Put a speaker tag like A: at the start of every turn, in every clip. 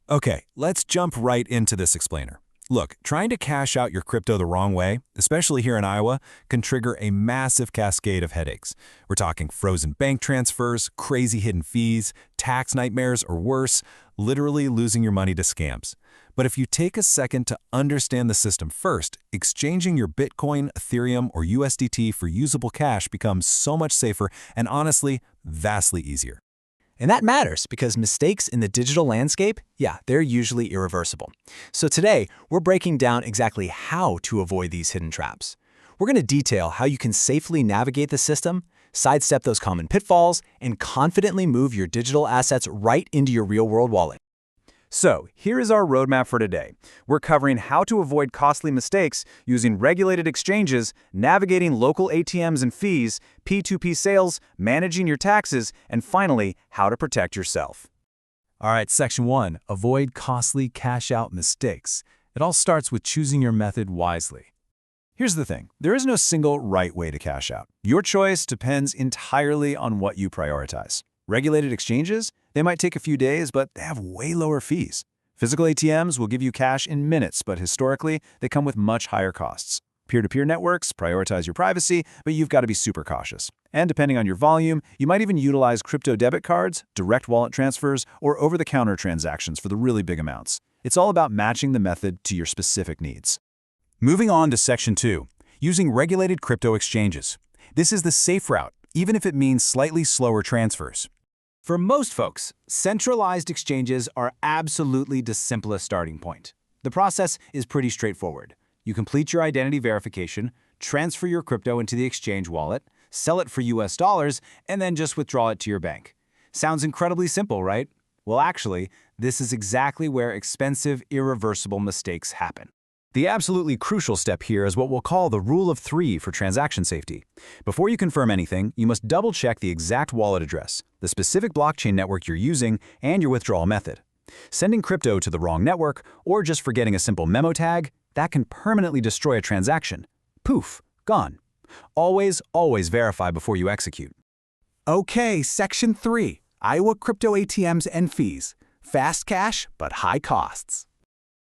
A: Okay, let's jump right into this explainer. Look, trying to cash out your crypto the wrong way, especially here in Iowa, can trigger a massive cascade of headaches. We're talking frozen bank transfers, crazy hidden fees, tax nightmares, or worse, literally losing your money to scams. But if you take a second to understand the system first, exchanging your Bitcoin, Ethereum, or USDT for usable cash becomes so much safer and honestly, vastly easier.
B: And that matters because mistakes in the digital landscape, they're usually irreversible. So today, we're breaking down exactly how to avoid these hidden traps. We're going to detail how you can safely navigate the system, sidestep those common pitfalls, and confidently move your digital assets right into your real-world wallet.
C: So, here is our roadmap for today. We're covering how to avoid costly mistakes using regulated exchanges, navigating local ATMs and fees, P2P sales, managing your taxes, and finally, how to protect yourself.
A: All right, Section 1, avoid costly cash-out mistakes. It all starts with choosing your method wisely. Here's the thing, there is no single right way to cash out. Your choice depends entirely on what you prioritize. Regulated exchanges, they might take a few days, but they have way lower fees. Physical ATMs will give you cash in minutes, but historically, they come with much higher costs. Peer-to-peer networks prioritize your privacy, but you've got to be super cautious. And depending on your volume, you might even utilize crypto debit cards, direct wallet transfers, or over-the-counter transactions for the really big amounts. It's all about matching the method to your specific needs. Moving on to Section 2, using regulated crypto exchanges. This is the safe route, even if it means slightly slower transfers.
B: For most folks, centralized exchanges are absolutely the simplest starting point. The process is pretty straightforward. You complete your identity verification, transfer your crypto into the exchange wallet, sell it for US dollars, and then just withdraw it to your bank. Sounds incredibly simple, right? Well, actually, this is exactly where expensive, irreversible mistakes happen.
A: The absolutely crucial step here is what we'll call the rule of 3 for transaction safety. Before you confirm anything, you must double-check the exact wallet address, the specific blockchain network you're using, and your withdrawal method. Sending crypto to the wrong network, or just forgetting a simple memo tag, that can permanently destroy a transaction. Poof, gone. Always verify before you execute.
D: Okay, Section 3, Iowa crypto ATMs and fees. Fast cash, but high costs.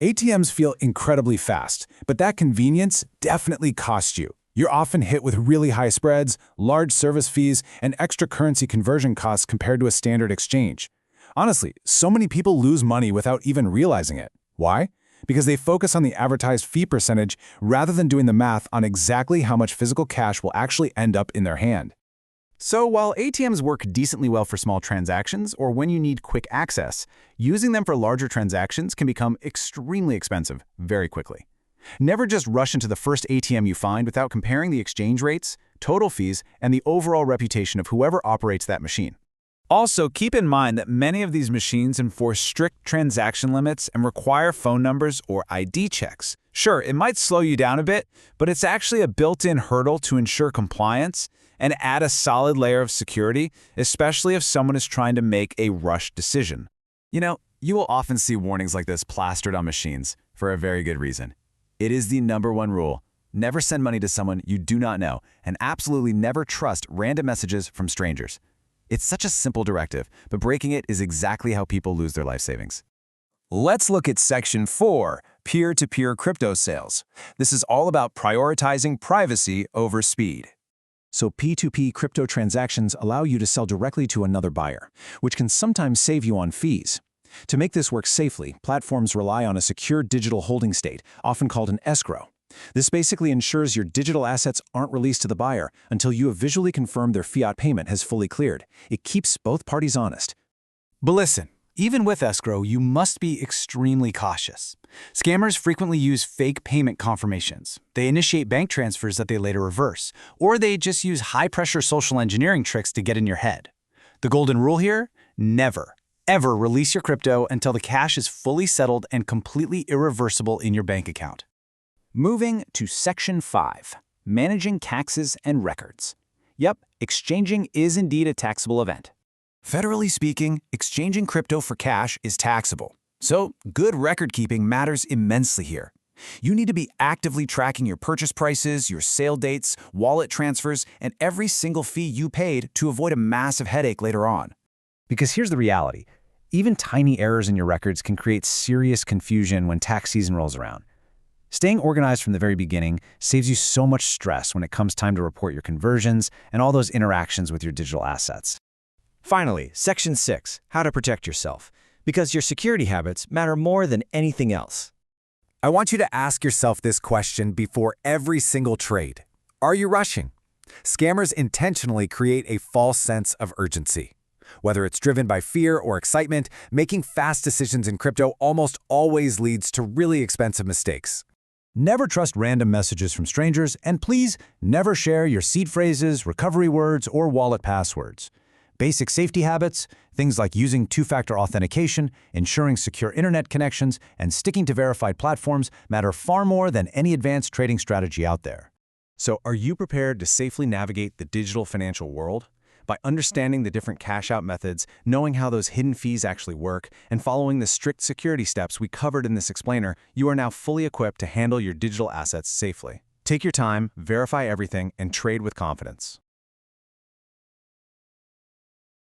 E: ATMs feel incredibly fast, but that convenience definitely costs you. You're often hit with really high spreads, large service fees, and extra currency conversion costs compared to a standard exchange. Honestly, so many people lose money without even realizing it. Why? Because they focus on the advertised fee percentage rather than doing the math on exactly how much physical cash will actually end up in their hand.
C: So while ATMs work decently well for small transactions or when you need quick access, using them for larger transactions can become extremely expensive very quickly. Never just rush into the first ATM you find without comparing the exchange rates, total fees, and the overall reputation of whoever operates that machine. Also, keep in mind that many of these machines enforce strict transaction limits and require phone numbers or ID checks. Sure, it might slow you down a bit, but it's actually a built-in hurdle to ensure compliance and add a solid layer of security, especially if someone is trying to make a rushed decision. You know, you will often see warnings like this plastered on machines for a very good reason. It is the #1 rule. Never send money to someone you do not know, and absolutely never trust random messages from strangers. It's such a simple directive, but breaking it is exactly how people lose their life savings.
A: Let's look at Section 4, peer-to-peer crypto sales. This is all about prioritizing privacy over speed.
E: So P2P crypto transactions allow you to sell directly to another buyer, which can sometimes save you on fees. To make this work safely, platforms rely on a secure digital holding state, often called an escrow. This basically ensures your digital assets aren't released to the buyer until you have visually confirmed their fiat payment has fully cleared. It keeps both parties honest.
B: But listen, even with escrow, you must be extremely cautious. Scammers frequently use fake payment confirmations. They initiate bank transfers that they later reverse, or they just use high-pressure social engineering tricks to get in your head. The golden rule here? Never, ever release your crypto until the cash is fully settled and completely irreversible in your bank account. Moving to Section 5, managing taxes and records. Yep, exchanging is indeed a taxable event.
A: Federally speaking, exchanging crypto for cash is taxable. So, good record-keeping matters immensely here. You need to be actively tracking your purchase prices, your sale dates, wallet transfers, and every single fee you paid to avoid a massive headache later on.
C: Because here's the reality. Even tiny errors in your records can create serious confusion when tax season rolls around. Staying organized from the very beginning saves you so much stress when it comes time to report your conversions and all those interactions with your digital assets.
F: Finally, Section 6, how to protect yourself, because your security habits matter more than anything else.
B: I want you to ask yourself this question before every single trade. Are you rushing? Scammers intentionally create a false sense of urgency. Whether it's driven by fear or excitement, making fast decisions in crypto almost always leads to really expensive mistakes.
A: Never trust random messages from strangers, and please never share your seed phrases, recovery words, or wallet passwords. Basic safety habits, things like using two-factor authentication, ensuring secure internet connections, and sticking to verified platforms matter far more than any advanced trading strategy out there. So, are you prepared to safely navigate the digital financial world? By understanding the different cash-out methods, knowing how those hidden fees actually work, and following the strict security steps we covered in this explainer, you are now fully equipped to handle your digital assets safely. Take your time, verify everything, and trade with confidence.